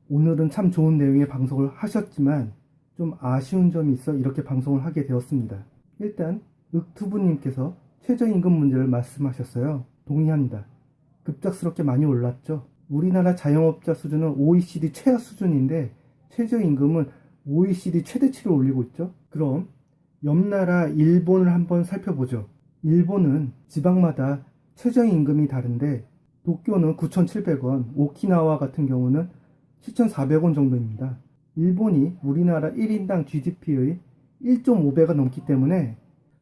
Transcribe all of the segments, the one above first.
오늘은 참 좋은 내용의 방송을 하셨지만 좀 아쉬운 점이 있어 이렇게 방송을 하게 되었습니다. 일단 윽투부님께서 최저임금 문제를 말씀하셨어요. 동의합니다. 급작스럽게 많이 올랐죠. 우리나라 자영업자 수준은 OECD 최하 수준인데 최저임금은 OECD 최대치를 올리고 있죠. 그럼 옆나라 일본을 한번 살펴보죠. 일본은 지방마다 최저임금이 다른데 도쿄는 9,700원, 오키나와 같은 경우는 7,400원 정도입니다. 일본이 우리나라 1인당 GDP의 1.5배가 넘기 때문에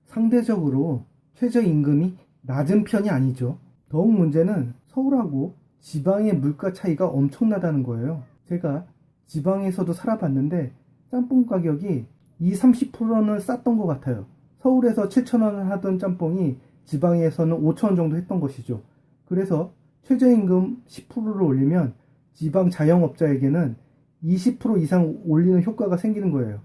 상대적으로 최저임금이 낮은 편이 아니죠. 더욱 문제는 서울하고 지방의 물가 차이가 엄청나다는 거예요. 제가 지방에서도 살아봤는데 짬뽕 가격이 20-30%는 쌌던 것 같아요. 서울에서 7,000원 하던 짬뽕이 지방에서는 5,000원 정도 했던 것이죠. 그래서 최저임금 10%를 올리면 지방 자영업자에게는 20% 이상 올리는 효과가 생기는 거예요.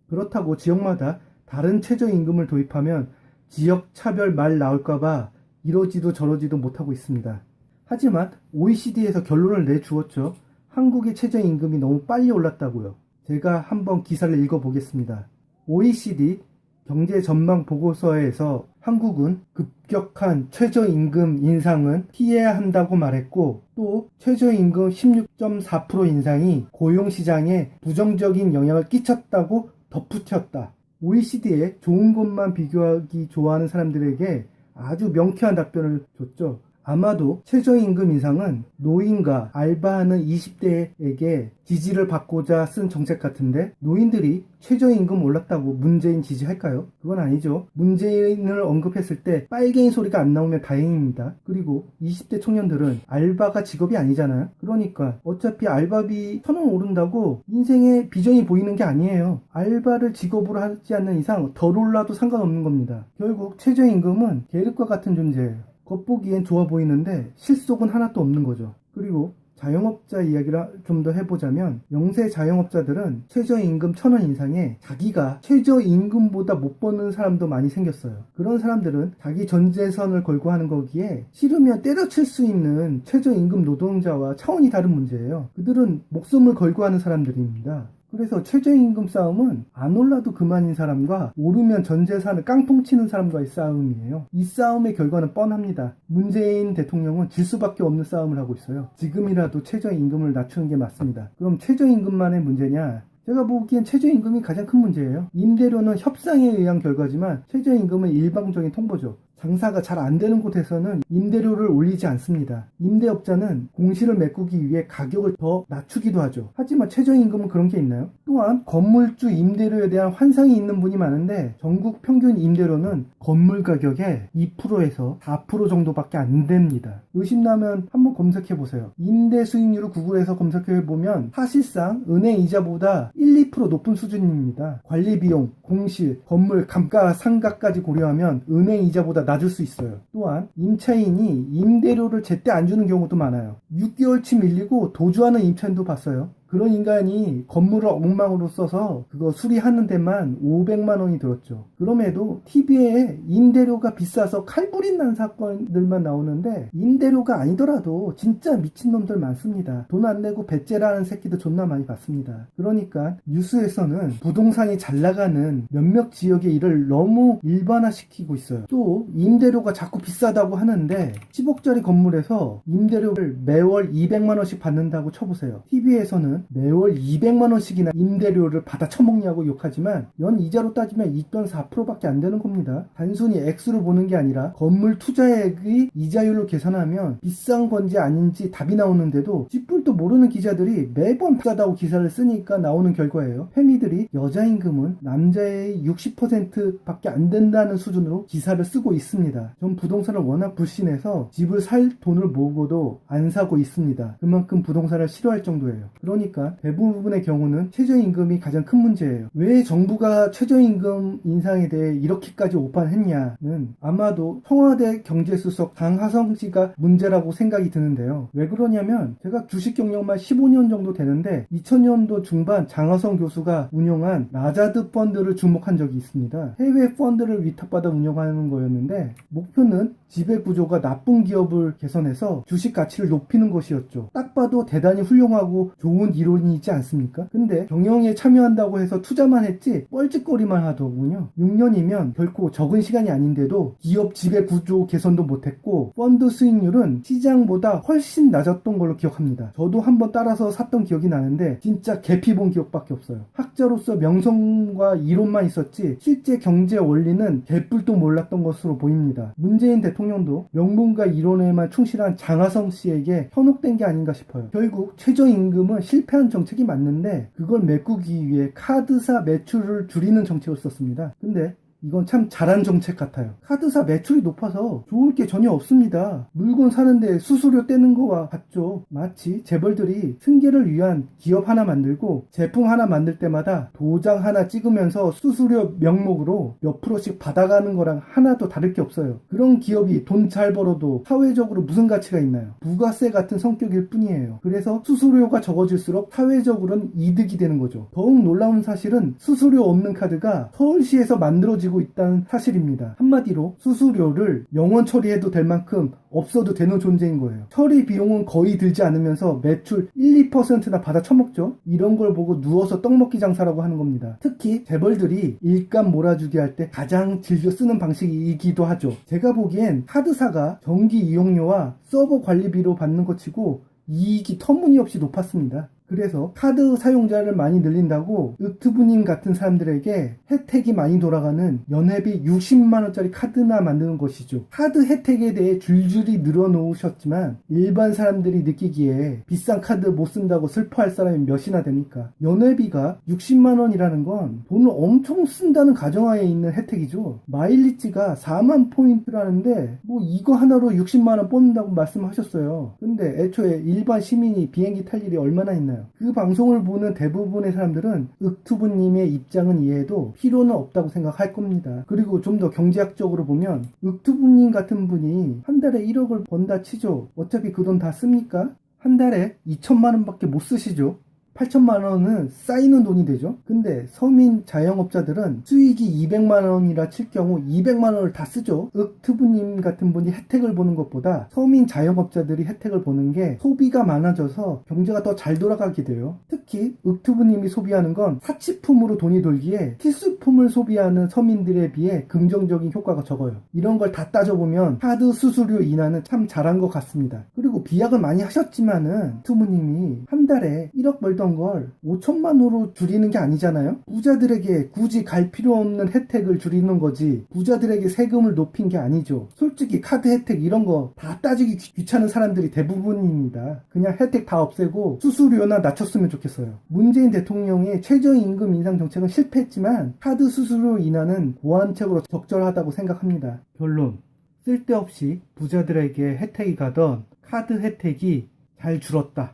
그렇다고 지역마다 다른 최저임금을 도입하면 지역 차별 말 나올까봐 이러지도 저러지도 못하고 있습니다. 하지만 OECD에서 결론을 내주었죠. 한국의 최저임금이 너무 빨리 올랐다고요. 제가 한번 기사를 읽어보겠습니다. OECD 경제 전망 보고서에서 한국은 급격한 최저임금 인상은 피해야 한다고 말했고 또 최저임금 16.4% 인상이 고용시장에 부정적인 영향을 끼쳤다고 덧붙였다. OECD에 좋은 것만 비교하기 좋아하는 사람들에게 아주 명쾌한 답변을 줬죠. 아마도 최저임금 인상은 노인과 알바하는 20대에게 지지를 받고자 쓴 정책 같은데 노인들이 최저임금 올랐다고 문재인 지지할까요? 그건 아니죠. 문재인을 언급했을 때 빨갱이 소리가 안 나오면 다행입니다. 그리고 20대 청년들은 알바가 직업이 아니잖아요. 그러니까 어차피 알바비 1,000원 오른다고 인생에 비전이 보이는 게 아니에요. 알바를 직업으로 하지 않는 이상 덜 올라도 상관없는 겁니다. 결국 최저임금은 계급과 같은 존재예요. 겉보기엔 좋아 보이는데 실속은 하나도 없는 거죠. 그리고 자영업자 이야기를 좀 더 해보자면 영세 자영업자들은 최저임금 1,000원 인상에 자기가 최저임금보다 못 버는 사람도 많이 생겼어요. 그런 사람들은 자기 전재산을 걸고 하는 거기에 싫으면 때려칠 수 있는 최저임금 노동자와 차원이 다른 문제예요. 그들은 목숨을 걸고 하는 사람들입니다. 그래서 최저임금 싸움은 안 올라도 그만인 사람과 오르면 전 재산을 깡통 치는 사람과의 싸움이에요. 이 싸움의 결과는 뻔합니다. 문재인 대통령은 질 수밖에 없는 싸움을 하고 있어요. 지금이라도 최저임금을 낮추는 게 맞습니다. 그럼 최저임금만의 문제냐? 제가 보기엔 최저임금이 가장 큰 문제예요. 임대료는 협상에 의한 결과지만 최저임금은 일방적인 통보죠. 장사가 잘 안 되는 곳에서는 임대료를 올리지 않습니다. 임대업자는 공실을 메꾸기 위해 가격을 더 낮추기도 하죠. 하지만 최저임금은 그런 게 있나요? 또한 건물주 임대료에 대한 환상이 있는 분이 많은데 전국 평균 임대료는 건물 가격의 2%에서 4% 정도밖에 안 됩니다. 의심나면 한번 검색해보세요. 임대 수익률을 구글에서 검색해보면 사실상 은행 이자보다 1-2% 높은 수준입니다. 관리비용, 공실, 건물 감가상각까지 고려하면 은행 이자보다 낮을 수 있어요. 또한 임차인이 임대료를 제때 안 주는 경우도 많아요. 6개월치 밀리고 도주하는 임차인도 봤어요. 그런 인간이 건물을 엉망으로 써서 그거 수리하는 데만 500만 원이 들었죠. 그럼에도 TV에 임대료가 비싸서 칼불이 난 사건들만 나오는데 임대료가 아니더라도 진짜 미친놈들 많습니다. 돈 안 내고 배째라는 새끼도 존나 많이 봤습니다. 그러니까 뉴스에서는 부동산이 잘 나가는 몇몇 지역의 일을 너무 일반화시키고 있어요. 또 임대료가 자꾸 비싸다고 하는데 10억짜리 건물에서 임대료를 매월 200만 원씩 받는다고 쳐보세요. TV에서는 매월 200만 원씩이나 임대료를 받아 처먹냐고 욕하지만 연 이자로 따지면 2.4%밖에 안 되는 겁니다. 단순히 액수를 보는 게 아니라 건물 투자액의 이자율로 계산하면 비싼 건지 아닌지 답이 나오는데도 쥐뿔도 모르는 기자들이 매번 비싸다고 기사를 쓰니까 나오는 결과예요. 페미들이 여자 임금은 남자의 60%밖에 안 된다는 수준으로 기사를 쓰고 있습니다. 전 부동산을 워낙 불신해서 집을 살 돈을 모으고도 안 사고 있습니다. 그만큼 부동산을 싫어할 정도예요. 그러니까 대부분의 경우는 최저임금이 가장 큰 문제예요. 왜 정부가 최저임금 인상에 대해 이렇게까지 오판했냐는 아마도 청와대 경제수석 강하성씨가 문제라고 생각이 드는데요. 왜 그러냐면 제가 주식 경력만 15년 정도 되는데 2000년도 중반 장하성 교수가 운영한 라자드 펀드를 주목한 적이 있습니다. 해외 펀드를 위탁받아 운영하는 거였는데 목표는 지배 구조가 나쁜 기업을 개선해서 주식 가치를 높이는 것이었죠. 딱 봐도 대단히 훌륭하고 좋은 이론이지 않습니까? 근데 경영에 참여한다고 해서 투자만 했지 뻘짓거리만 하더군요. 6년이면 결코 적은 시간이 아닌데도 기업 지배 구조 개선도 못했고 펀드 수익률은 시장보다 훨씬 낮았던 걸로 기억합니다. 저도 한번 따라서 샀던 기억이 나는데 진짜 개피 본 기억밖에 없어요. 학자로서 명성과 이론만 있었지 실제 경제 원리는 개뿔도 몰랐던 것으로 보입니다. 문재인 대통령도 명분과 이론에만 충실한 장하성 씨에게 현혹된 게 아닌가 싶어요. 결국 최저임금은 실패한 정책이 맞는데 그걸 메꾸기 위해 카드사 매출을 줄이는 정책을 썼습니다. 근데 이건 참 잘한 정책 같아요. 카드사 매출이 높아서 좋을 게 전혀 없습니다. 물건 사는데 수수료 떼는 거와 같죠. 마치 재벌들이 승계를 위한 기업 하나 만들고 제품 하나 만들 때마다 도장 하나 찍으면서 수수료 명목으로 몇 프로씩 받아가는 거랑 하나도 다를 게 없어요. 그런 기업이 돈 잘 벌어도 사회적으로 무슨 가치가 있나요? 부가세 같은 성격일 뿐이에요. 그래서 수수료가 적어질수록 사회적으로는 이득이 되는 거죠. 더욱 놀라운 사실은 수수료 없는 카드가 서울시에서 만들어지고 있다는 사실입니다. 한마디로 수수료를 영원 처리해도 될 만큼 없어도 되는 존재인 거예요. 처리 비용은 거의 들지 않으면서 매출 1, 2%나 받아 처먹죠. 이런 걸 보고 누워서 떡먹기 장사라고 하는 겁니다. 특히 재벌들이 일감 몰아주기 할 때 가장 즐겨 쓰는 방식이기도 하죠. 제가 보기엔 카드사가 전기 이용료와 서버 관리비로 받는 것 치고 이익이 터무니없이 높았습니다. 그래서 카드 사용자를 많이 늘린다고 윽투부님 같은 사람들에게 혜택이 많이 돌아가는 연회비 60만원짜리 카드나 만드는 것이죠. 카드 혜택에 대해 줄줄이 늘어놓으셨지만 일반 사람들이 느끼기에 비싼 카드 못 쓴다고 슬퍼할 사람이 몇이나 됩니까? 연회비가 60만원이라는 건 돈을 엄청 쓴다는 가정하에 있는 혜택이죠. 마일리지가 4만 포인트라는데 뭐 이거 하나로 60만원 뽑는다고 말씀하셨어요. 근데 애초에 일반 시민이 비행기 탈 일이 얼마나 있나요? 그 방송을 보는 대부분의 사람들은 윽투부님의 입장은 이해해도 필요는 없다고 생각할 겁니다. 그리고 좀 더 경제학적으로 보면 윽투부님 같은 분이 한 달에 1억을 번다 치죠. 어차피 그 돈 다 씁니까? 한 달에 2천만 원밖에 못 쓰시죠. 8천만 원은 쌓이는 돈이 되죠. 근데 서민 자영업자들은 수익이 200만 원이라 칠 경우 200만 원을 다 쓰죠. 윽투부님 같은 분이 혜택을 보는 것보다 서민 자영업자들이 혜택을 보는 게 소비가 많아져서 경제가 더 잘 돌아가게 돼요. 특히 윽투부님이 소비하는 건 사치품으로 돈이 돌기에 필수품을 소비하는 서민들에 비해 긍정적인 효과가 적어요. 이런 걸 다 따져보면 카드 수수료 인하는 참 잘한 것 같습니다. 그리고 비약을 많이 하셨지만은 윽투부님이 한 달에 1억 벌던 걸 5천만 원으로 줄이는 게 아니잖아요. 부자들에게 굳이 갈 필요 없는 혜택을 줄이는 거지 부자들에게 세금을 높인 게 아니죠. 솔직히 카드 혜택 이런 거 다 따지기 귀찮은 사람들이 대부분입니다. 그냥 혜택 다 없애고 수수료나 낮췄으면 좋겠어요. 문재인 대통령의 최저임금 인상 정책은 실패했지만 카드 수수료 인하는 보완책으로 적절하다고 생각합니다. 결론, 쓸데없이 부자들에게 혜택이 가던 카드 혜택이 잘 줄었다.